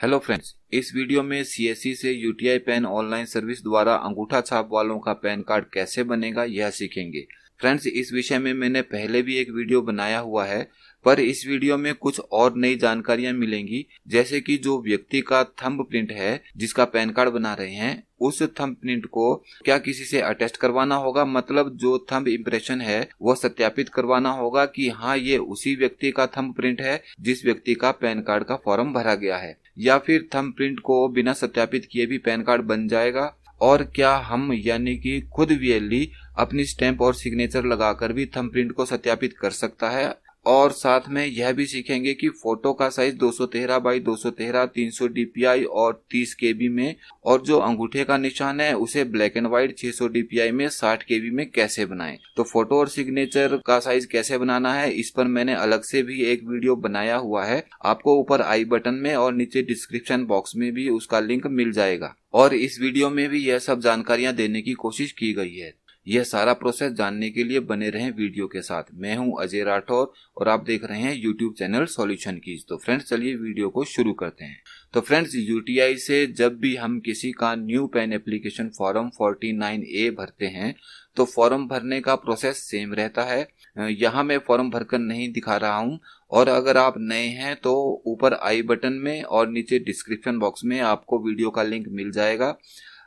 Hello friends, इस video में CSC से यूटीआई पैन ऑनलाइन सर्विस द्वारा अंगूठा छाप वालों का पैन कार्ड कैसे बनेगा यह सीखेंगे। फ्रेंड्स, इस विषय में मैंने पहले भी एक वीडियो बनाया हुआ है, पर इस वीडियो में कुछ और नई जानकारियां मिलेंगी। जैसे कि जो व्यक्ति का थंब प्रिंट है, जिसका पैन कार्ड बना रहे हैं, उस थंब प्रिंट को क्या किसी से अटेस्ट करवाना होगा, मतलब जो थंब इम्प्रेशन है वो सत्यापित करवाना होगा कि हाँ ये उसी व्यक्ति का थंब प्रिंट है जिस व्यक्ति का पैन कार्ड का फॉर्म भरा गया है, या फिर थंब प्रिंट को बिना सत्यापित किए भी पैन कार्ड बन जाएगा। और क्या हम यानी कि खुद वीएलई अपनी स्टैंप और सिग्नेचर लगाकर भी थंब प्रिंट को सत्यापित कर सकता है। और साथ में यह भी सीखेंगे कि फोटो का साइज 213 बाई 213 300 डीपीआई और 30 केबी में, और जो अंगूठे का निशान है उसे ब्लैक एंड व्हाइट 600 डीपीआई में 60 केबी में कैसे बनाएं। तो फोटो और सिग्नेचर का साइज कैसे बनाना है, इस पर मैंने अलग से भी एक वीडियो बनाया हुआ है। आपको ऊपर आई बटन में और नीचे डिस्क्रिप्शन बॉक्स में भी उसका लिंक मिल जाएगा। और इस वीडियो में भी यह सब जानकारियां देने की कोशिश की गई है। यह सारा प्रोसेस जानने के लिए बने रहें वीडियो के साथ। मैं हूं अजय राठौर और आप देख रहे हैं यूट्यूब चैनल सॉल्यूशन कीज। तो फ्रेंड्स, चलिए वीडियो को शुरू करते हैं। तो फ्रेंड्स, यूटीआई से जब भी हम किसी का new pan application form 49A भरते हैं तो फॉर्म भरने का प्रोसेस सेम रहता है। यहाँ मैं फॉर्म भरकर नहीं दिखा रहा हूँ, और अगर आप नए हैं तो ऊपर आई बटन में और नीचे डिस्क्रिप्शन बॉक्स में आपको वीडियो का लिंक मिल जाएगा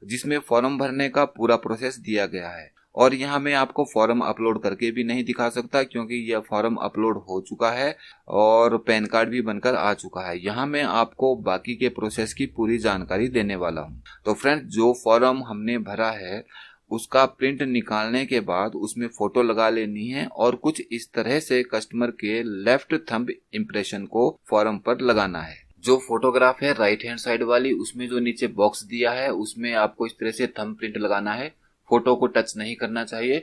जिसमें फॉर्म भरने का पूरा प्रोसेस दिया गया है। और यहाँ मैं आपको फॉर्म अपलोड करके भी नहीं दिखा सकता क्योंकि यह फॉर्म अपलोड हो चुका है और पैन कार्ड भी बनकर आ चुका है। यहाँ मैं आपको बाकी के प्रोसेस की पूरी जानकारी देने वाला हूँ। तो फ्रेंड्स, जो फॉर्म हमने भरा है उसका प्रिंट निकालने के बाद उसमें फोटो लगा लेनी है और कुछ इस तरह से कस्टमर के लेफ्ट थंब इम्प्रेशन को फॉर्म पर लगाना है। जो फोटोग्राफ है राइट हैंड साइड वाली, उसमें जो नीचे बॉक्स दिया है उसमें आपको इस तरह से थंब प्रिंट लगाना है। फोटो को टच नहीं करना चाहिए,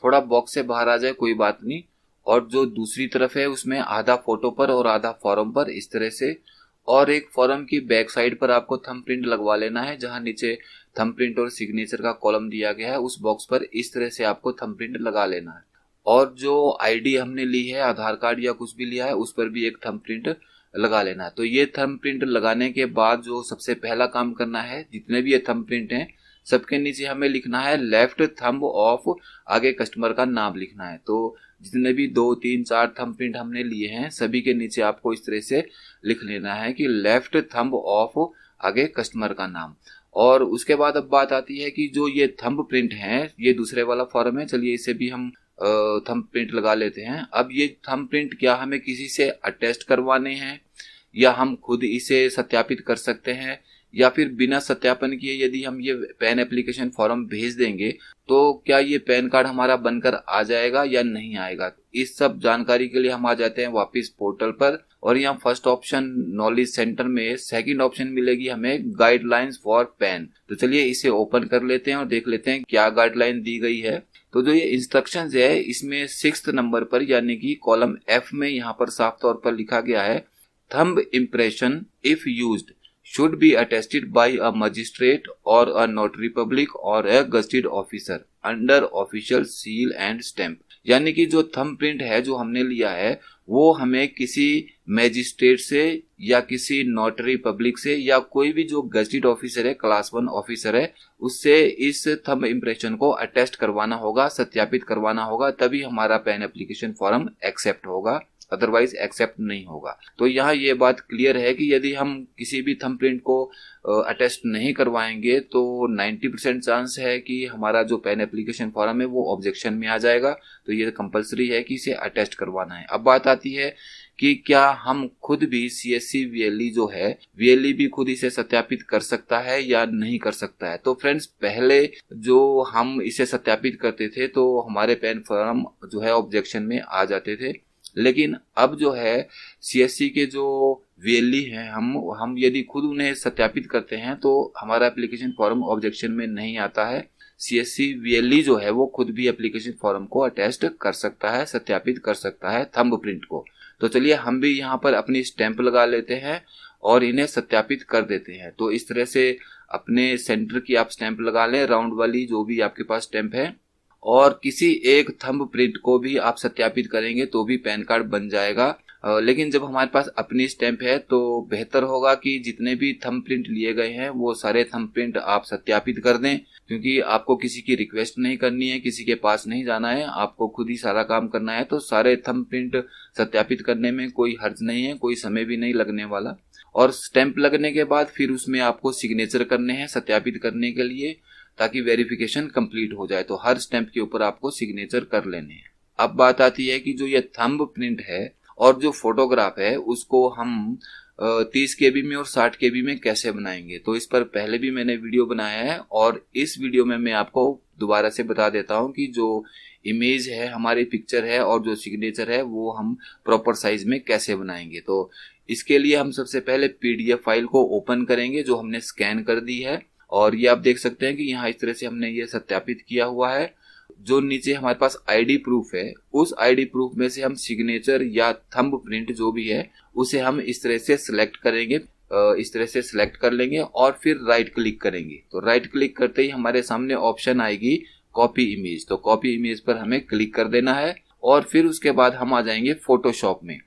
थोड़ा बॉक्स से बाहर आ जाए कोई बात नहीं। और जो दूसरी तरफ है उसमें आधा फोटो पर और आधा फॉर्म पर इस तरह से, और एक फॉर्म की बैक साइड पर आपको थंब प्रिंट लगवा लेना है। जहां नीचे थंब प्रिंट और सिग्नेचर का कॉलम दिया गया है उस बॉक्स पर इस तरह से आपको थंब प्रिंट लगा लेना है। और जो आईडी हमने ली है, आधार कार्ड या कुछ भी लिया है, उस पर भी एक थंब प्रिंट लगा लेना है। तो ये थंब प्रिंट लगाने के बाद जो सबसे पहला काम करना है, जितने भी ये थंब प्रिंट हैं सबके नीचे हमें लिखना है लेफ्ट थंब ऑफ, आगे कस्टमर का नाम लिखना है। तो जितने भी 2 3 4 थंब प्रिंट हमने लिए हैं सभी के नीचे आपको इस तरह से लिख लेना है कि लेफ्ट थंब ऑफ, आगे कस्टमर का नाम। और उसके बाद अब बात आती है कि जो ये थंब प्रिंट है, ये दूसरे वाला फॉर्म है, चलिए इसे भी हम थंब प्रिंट लगा लेते हैं। अब ये थंब प्रिंट क्या हमें किसी से अटेस्ट करवाने हैं या हम खुद इसे सत्यापित कर सकते हैं, या फिर बिना सत्यापन किए यदि हम ये पैन एप्लीकेशन फॉर्म भेज देंगे तो क्या ये पैन कार्ड हमारा बनकर आ जाएगा या नहीं आएगा। इस सब जानकारी के लिए हम आ जाते हैं वापस पोर्टल पर, और यहाँ फर्स्ट ऑप्शन नॉलेज सेंटर में सेकंड ऑप्शन मिलेगी हमें गाइडलाइंस फॉर पैन। तो चलिए इसे ओपन कर लेते हैं और देख लेते हैं क्या गाइडलाइन दी गई है। तो जो ये इंस्ट्रक्शंस है इसमें 6th नंबर पर यानी कि कॉलम F में यहाँ पर साफ तौर पर लिखा गया है, thumb impression if used should be attested by a magistrate or a notary public or a gazetted officer under official seal and stamp। यानी कि जो थंब प्रिंट है जो हमने लिया है वो हमें किसी मैजिस्ट्रेट से या किसी नोटरी पब्लिक से या कोई भी जो गजेटेड ऑफिसर है, क्लास 1 ऑफिसर है, उससे इस थंब इम्प्रेशन को अटेस्ट करवाना होगा, सत्यापित करवाना होगा, तभी हमारा पैन एप्लीकेशन फॉर्म एक्सेप्ट होगा, अदरवाइज एक्सेप्ट नहीं होगा। तो यहाँ ये बात क्लियर है कि यदि हम किसी भी थंब प्रिंट को अटेस्ट नहीं करवाएंगे तो 90% चांस है कि हमारा जो पैन एप्लीकेशन फॉर्म है वो ऑब्जेक्शन में आ जाएगा। तो ये कंपलसरी है कि इसे अटेस्ट करवाना है। अब बात आती है कि क्या हम खुद भी सीएससी वीएलई जो है, वीएलई भी खुद इसे सत्यापित कर सकता है या नहीं कर सकता है। तो फ्रेंड्स, पहले जो हम इसे सत्यापित करते थे तो हमारे पैन फॉर्म जो है ऑब्जेक्शन में आ जाते थे, लेकिन अब जो है सीएससी के जो वीएलई हैं, हम यदि खुद उन्हें सत्यापित करते हैं तो हमारा एप्लीकेशन फॉर्म ऑब्जेक्शन में नहीं आता है। सीएससी वीएलई जो है वो खुद भी एप्लीकेशन फॉर्म को अटेस्ट कर सकता है, सत्यापित कर सकता है थंब प्रिंट को। तो चलिए हम भी यहाँ पर अपनी स्टैंप लगा लेते हैं और इन्हें सत्यापित कर देते हैं। तो इस तरह से अपने सेंटर की आप स्टैंप लगा लें, राउंड वाली जो भी आपके पास स्टैंप है, और किसी एक थंब प्रिंट को भी आप सत्यापित करेंगे तो भी पैन कार्ड बन जाएगा। लेकिन जब हमारे पास अपनी स्टैंप है तो बेहतर होगा कि जितने भी थंब प्रिंट लिए गए हैं वो सारे थंब प्रिंट आप सत्यापित कर दें, क्योंकि आपको किसी की रिक्वेस्ट नहीं करनी है, किसी के पास नहीं जाना है, आपको खुद ही सारा काम करना है। तो सारे थंब प्रिंट सत्यापित करने में कोई हर्ज नहीं है, कोई समय भी नहीं लगने वाला। और स्टैंप लगने के बाद फिर उसमें आपको सिग्नेचर करने हैं सत्यापित करने के लिए, ताकि वेरिफिकेशन कंप्लीट हो जाए। तो हर स्टैंप के ऊपर आपको सिग्नेचर कर लेने हैं। अब बात आती है कि जो ये थंब प्रिंट है और जो फोटोग्राफ है उसको हम 30 KB में और 60 KB में कैसे बनाएंगे। तो इस पर पहले भी मैंने वीडियो बनाया है और इस वीडियो में मैं आपको दोबारा से बता देता हूं कि जो इमेज है, हमारी पिक्चर है और जो सिग्नेचर है वो हम प्रॉपर साइज में कैसे बनाएंगे। तो इसके लिए हम सबसे पहले PDF फाइल को ओपन करेंगे जो हमने स्कैन कर दी है, और ये आप देख सकते हैं कि यहाँ इस तरह से हमने ये सत्यापित किया हुआ है। जो नीचे हमारे पास ID प्रूफ है, उस ID प्रूफ में से हम सिग्नेचर या थंब प्रिंट जो भी है उसे हम इस तरह से सिलेक्ट करेंगे, इस तरह से सिलेक्ट कर लेंगे और फिर राइट क्लिक करेंगे। तो राइट क्लिक करते ही हमारे सामने ऑप्शन आएगी कॉपी इमेज। तो कॉपी इमेज पर हमें क्लिक कर देना है और फिर उसके बाद हम आ जाएंगे फोटोशॉप में।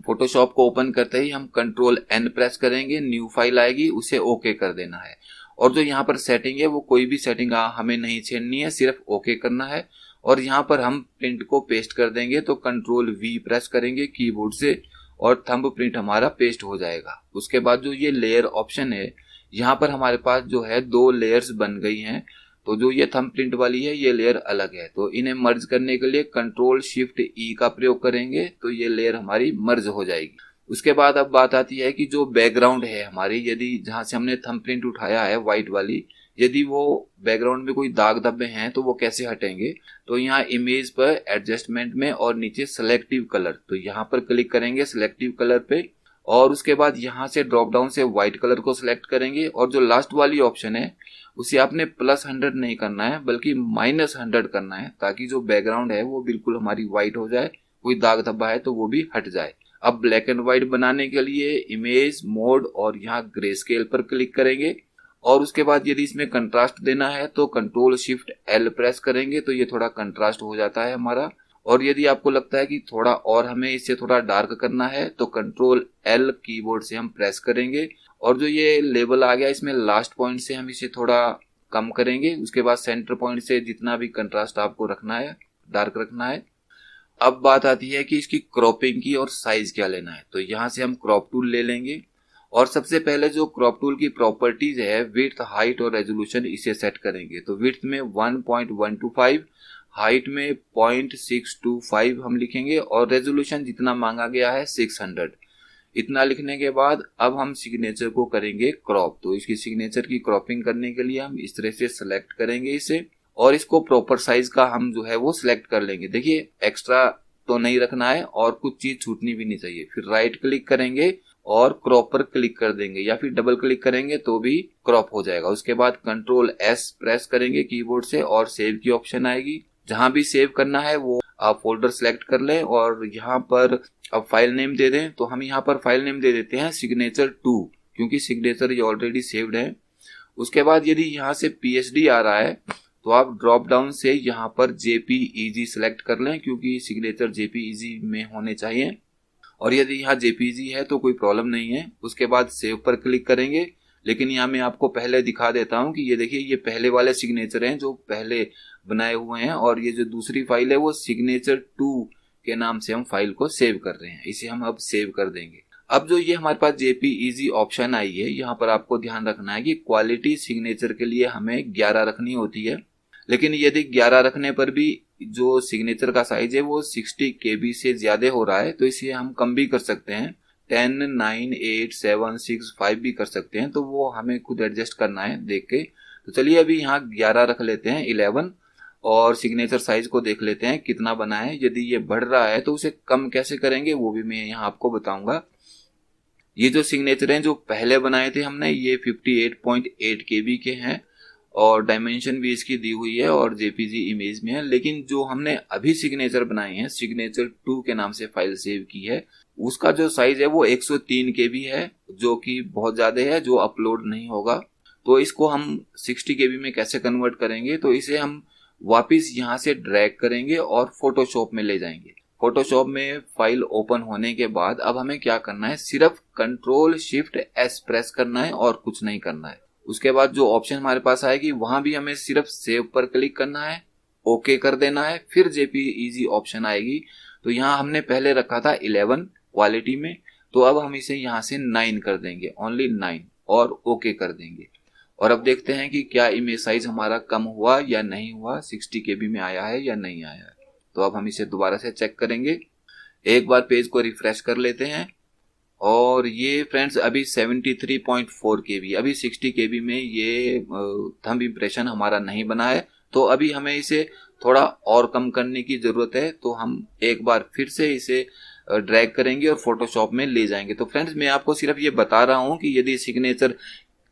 फोटोशॉप को ओपन करते ही हम Ctrl+N प्रेस करेंगे, न्यू फाइल आएगी, उसे ओके कर देना है। और जो यहाँ पर सेटिंग है वो कोई भी सेटिंग हमें नहीं छेड़नी है, सिर्फ ओके करना है। और यहाँ पर हम प्रिंट को पेस्ट कर देंगे, तो Ctrl+V प्रेस करेंगे कीबोर्ड से और थंब प्रिंट हमारा पेस्ट हो जाएगा। उसके बाद जो ये लेयर ऑप्शन है, यहाँ पर हमारे पास जो है 2 लेयर्स बन गई हैं। तो जो ये थंब प्रिंट वाली है ये लेयर अलग है, तो इन्हें मर्ज करने के लिए Ctrl+Shift+E का प्रयोग करेंगे तो ये लेयर हमारी मर्ज हो जाएगी। उसके बाद अब बात आती है कि जो बैकग्राउंड है हमारी, यदि जहां से हमने थंब प्रिंट उठाया है व्हाइट वाली, यदि वो बैकग्राउंड में कोई दाग धब्बे हैं तो वो कैसे हटेंगे। तो यहाँ इमेज पर एडजस्टमेंट में और नीचे सेलेक्टिव कलर, तो यहाँ पर क्लिक करेंगे सेलेक्टिव कलर पे और उसके बाद यहाँ से ड्रॉप डाउन से व्हाइट कलर को सिलेक्ट करेंगे। और जो लास्ट वाली ऑप्शन है उसे आपने +100 नहीं करना है बल्कि -100 करना है, ताकि जो बैकग्राउंड है वो बिल्कुल हमारी व्हाइट हो जाए, कोई दाग धब्बा है तो वो भी हट जाए। अब ब्लैक एंड व्हाइट बनाने के लिए इमेज मोड और यहाँ ग्रे स्केल पर क्लिक करेंगे और उसके बाद यदि इसमें कंट्रास्ट देना है तो Ctrl+Shift+L प्रेस करेंगे तो ये थोड़ा कंट्रास्ट हो जाता है हमारा। और यदि आपको लगता है कि थोड़ा और हमें इसे थोड़ा डार्क करना है तो Ctrl+L कीबोर्ड से हम प्रेस करेंगे और जो ये लेबल आ गया इसमें लास्ट पॉइंट से हम इसे थोड़ा कम करेंगे। उसके बाद सेंटर पॉइंट से जितना भी कंट्रास्ट आपको रखना है, डार्क रखना है। अब बात आती है कि इसकी क्रॉपिंग की और साइज क्या लेना है। तो यहाँ से हम क्रॉप टूल ले लेंगे और सबसे पहले जो क्रॉप टूल की प्रॉपर्टीज है, विड्थ, हाइट और रेजोल्यूशन, इसे सेट करेंगे। तो विड्थ में 1.125, हाइट में 0.625 हम लिखेंगे और रेजोल्यूशन जितना मांगा गया है 600। इतना लिखने के बाद अब हम सिग्नेचर को करेंगे क्रॉप। तो इसकी सिग्नेचर की क्रॉपिंग करने के लिए हम इस तरह से सिलेक्ट करेंगे इसे और इसको प्रॉपर साइज का हम जो है वो सिलेक्ट कर लेंगे। देखिए एक्स्ट्रा तो नहीं रखना है और कुछ चीज छूटनी भी नहीं चाहिए। फिर राइट क्लिक करेंगे और क्रॉप पर क्लिक कर देंगे या फिर डबल क्लिक करेंगे तो भी क्रॉप हो जाएगा। उसके बाद Ctrl+S प्रेस करेंगे कीबोर्ड से और सेव की ऑप्शन आएगी। जहां भी सेव करना है वो आप फोल्डर सेलेक्ट कर लें और यहाँ पर अब फाइल नेम दे दें। तो हम यहाँ पर फाइल नेम दे देते हैं signature2, क्योंकि सिग्नेचर ये ऑलरेडी सेव्ड है। उसके बाद यदि यहाँ से PSD आ रहा है तो आप ड्रॉप डाउन से यहाँ पर JPEG सिलेक्ट कर लें, क्योंकि सिग्नेचर JPEG में होने चाहिए। और यदि यहाँ JPEG है तो कोई प्रॉब्लम नहीं है। उसके बाद सेव पर क्लिक करेंगे। लेकिन यहाँ मैं आपको पहले दिखा देता हूँ कि ये देखिए ये पहले वाले सिग्नेचर हैं जो पहले बनाए हुए हैं और ये जो दूसरी फाइल है वो signature2 के नाम से हम फाइल को सेव कर रहे हैं। इसे हम अब सेव कर देंगे। अब जो ये हमारे पास JPEG ऑप्शन आई है, यहाँ पर आपको ध्यान रखना है कि क्वालिटी सिग्नेचर के लिए हमें 11 रखनी होती है। लेकिन यदि 11 रखने पर भी जो सिग्नेचर का साइज है वो 60 KB से ज्यादा हो रहा है तो इसे हम कम भी कर सकते हैं, 10, 9, 8, 7, 6, 5 भी कर सकते हैं। तो वो हमें खुद एडजस्ट करना है देख के। तो चलिए अभी यहाँ 11 रख लेते हैं, 11, और सिग्नेचर साइज को देख लेते हैं कितना बना है। यदि ये बढ़ रहा है तो उसे कम कैसे करेंगे वो भी मैं यहाँ आपको बताऊंगा। ये जो सिग्नेचर हैं जो पहले बनाए थे हमने, ये 58.8 KB के हैं और डायमेंशन भी इसकी दी हुई है और JPG इमेज में है। लेकिन जो हमने अभी सिग्नेचर बनाए हैं, signature2 के नाम से फाइल सेव की है, उसका जो साइज है वो 103 KB है, जो कि बहुत ज्यादा है, जो अपलोड नहीं होगा। तो इसको हम 60 KB में कैसे कन्वर्ट करेंगे, तो इसे हम वापिस यहाँ से ड्रैग करेंगे और फोटोशॉप में ले जाएंगे। फोटोशॉप में फाइल ओपन होने के बाद अब हमें क्या करना है, सिर्फ Ctrl+Shift+S प्रेस करना है और कुछ नहीं करना है। उसके बाद जो ऑप्शन हमारे पास आएगी वहां भी हमें सिर्फ सेव पर क्लिक करना है, ओके कर देना है। फिर JPEG ऑप्शन आएगी, तो यहाँ हमने पहले रखा था 11 क्वालिटी में, तो अब हम इसे यहाँ से 9 कर देंगे, ओनली 9, और ओके कर देंगे। और अब देखते हैं कि क्या इमेज साइज हमारा कम हुआ या नहीं हुआ, 60 KB में आया है या नहीं आया है। तो अब हम इसे दोबारा से चेक करेंगे। एक बार पेज को रिफ्रेश कर लेते हैं और ये फ्रेंड्स अभी 73.4 KB, अभी 60 KB में ये थंब इम्प्रेशन हमारा नहीं बना है। तो अभी हमें इसे थोड़ा और कम करने की जरूरत है। तो हम एक बार फिर से इसे ड्रैग करेंगे और फोटोशॉप में ले जाएंगे। तो फ्रेंड्स मैं आपको सिर्फ ये बता रहा हूँ कि यदि सिग्नेचर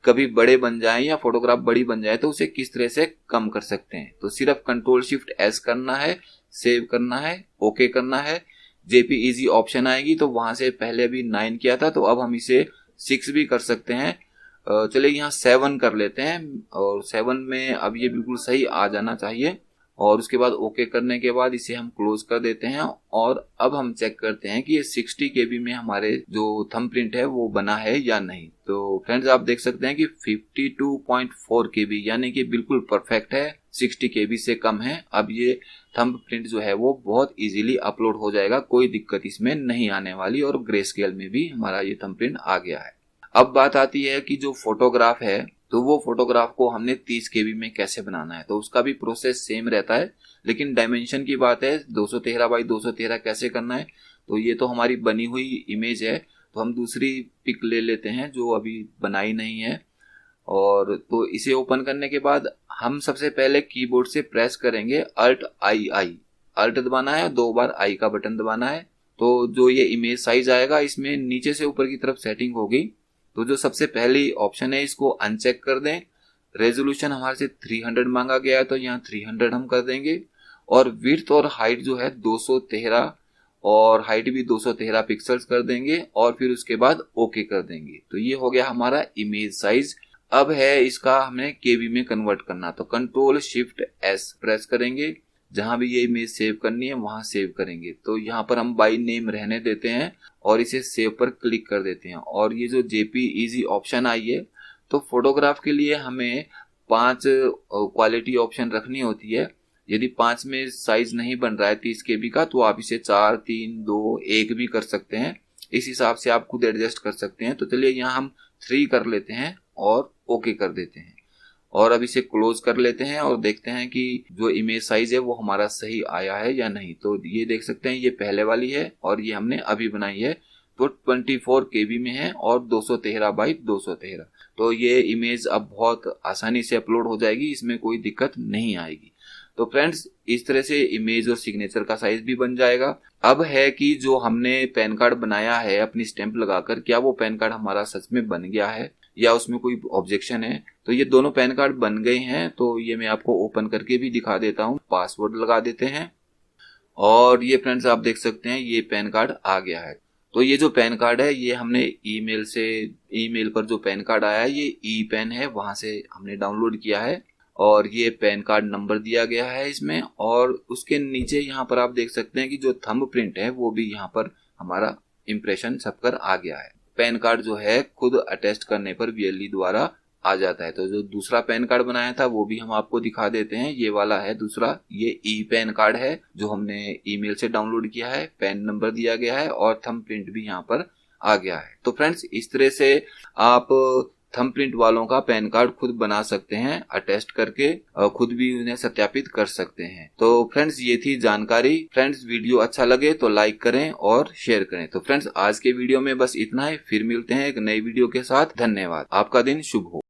कभी बड़े बन जाए या फोटोग्राफ बड़ी बन जाए तो उसे किस तरह से कम कर सकते हैं। तो सिर्फ Ctrl+Shift+S करना है, सेव करना है, ओके करना है। JPEG ऑप्शन आएगी, तो वहां से पहले अभी 9 किया था, तो अब हम इसे 6 भी कर सकते हैं। चलिए यहाँ 7 कर लेते हैं, और 7 में अब ये बिल्कुल सही आ जाना चाहिए। और उसके बाद ओके करने के बाद इसे हम क्लोज कर देते हैं। और अब हम चेक करते हैं कि ये 60 KB में हमारे जो थंबप्रिंट है वो बना है या नहीं। तो फ्रेंड्स आप देख सकते हैं कि 52.4 KB यानी कि बिल्कुल परफेक्ट है, 60 KB से कम है। अब ये थंबप्रिंट जो है वो बहुत इजीली अपलोड हो जाएगा, कोई दिक्कत इसमें नहीं आने वाली, और ग्रे स्केल में भी हमारा ये थंबप्रिंट आ गया है। अब बात आती है कि जो फोटोग्राफ है, तो वो फोटोग्राफ को हमने 30 KB में कैसे बनाना है। तो उसका भी प्रोसेस सेम रहता है, लेकिन डायमेंशन की बात है 213 बाई 213 कैसे करना है। तो ये तो हमारी बनी हुई इमेज है, तो हम दूसरी पिक ले लेते हैं जो अभी बनाई नहीं है। और तो इसे ओपन करने के बाद हम सबसे पहले कीबोर्ड से प्रेस करेंगे Alt+I, अल्ट दबाना है, 2 बार आई का बटन दबाना है। तो जो ये इमेज साइज आएगा इसमें नीचे से ऊपर की तरफ सेटिंग होगी। तो जो सबसे पहली ऑप्शन है इसको अनचेक कर दें। रेजोल्यूशन हमारे से 300 मांगा गया है, तो यहाँ 300 हम कर देंगे। और विड्थ और हाइट जो है 213, और हाइट भी 213 पिक्सल्स कर देंगे, और फिर उसके बाद ओके कर देंगे। तो ये हो गया हमारा इमेज साइज। अब है इसका हमें केबी में कन्वर्ट करना, तो Ctrl+Shift+S प्रेस करेंगे, जहां भी ये इमेज सेव करनी है वहां सेव करेंगे। तो यहाँ पर हम बाय नेम रहने देते हैं और इसे सेव पर क्लिक कर देते हैं। और ये जो JPEG ऑप्शन आई है, तो फोटोग्राफ के लिए हमें 5 क्वालिटी ऑप्शन रखनी होती है। यदि 5 में साइज नहीं बन रहा है 30 KB का, तो आप इसे 4, 3, 2, 1 भी कर सकते हैं। इस हिसाब से आप खुद एडजस्ट कर सकते हैं। तो चलिए यहाँ हम 3 कर लेते हैं और ओके कर देते हैं। और अब इसे क्लोज कर लेते हैं और देखते हैं कि जो इमेज साइज है वो हमारा सही आया है या नहीं। तो ये देख सकते हैं ये पहले वाली है और ये हमने अभी बनाई है, तो 24 KB में है और 213 बाई 213। तो ये इमेज अब बहुत आसानी से अपलोड हो जाएगी, इसमें कोई दिक्कत नहीं आएगी। तो फ्रेंड्स इस तरह से इमेज और सिग्नेचर का साइज भी बन जाएगा। अब है कि जो हमने पैन कार्ड बनाया है अपनी स्टैंप लगाकर, क्या वो पैन कार्ड हमारा सच में बन गया है या उसमें कोई ऑब्जेक्शन है। तो ये दोनों पैन कार्ड बन गए हैं, तो ये मैं आपको ओपन करके भी दिखा देता हूँ। पासवर्ड लगा देते हैं और ये फ्रेंड्स आप देख सकते हैं ये पैन कार्ड आ गया है। तो ये जो पैन कार्ड है ये हमने ईमेल पर जो पैन कार्ड आया है ये ई पैन है, वहां से हमने डाउनलोड किया है और ये पैन कार्ड नंबर दिया गया है इसमें। और उसके नीचे यहाँ पर आप देख सकते हैं कि जो थंब प्रिंट है वो भी यहाँ पर हमारा इम्प्रेशन छपकर आ गया है। पैन कार्ड जो है खुद अटेस्ट करने पर VLE द्वारा आ जाता है। तो जो दूसरा पैन कार्ड बनाया था वो भी हम आपको दिखा देते हैं। ये वाला है दूसरा, ये ई पैन कार्ड है जो हमने ईमेल से डाउनलोड किया है, पैन नंबर दिया गया है और थंब प्रिंट भी यहाँ पर आ गया है। तो फ्रेंड्स इस तरह से आप थंब प्रिंट वालों का पैन कार्ड खुद बना सकते हैं, अटेस्ट करके खुद भी उन्हें सत्यापित कर सकते हैं। तो फ्रेंड्स ये थी जानकारी। फ्रेंड्स वीडियो अच्छा लगे तो लाइक करें और शेयर करें। तो फ्रेंड्स आज के वीडियो में बस इतना ही, फिर मिलते हैं एक नई वीडियो के साथ। धन्यवाद, आपका दिन शुभ हो।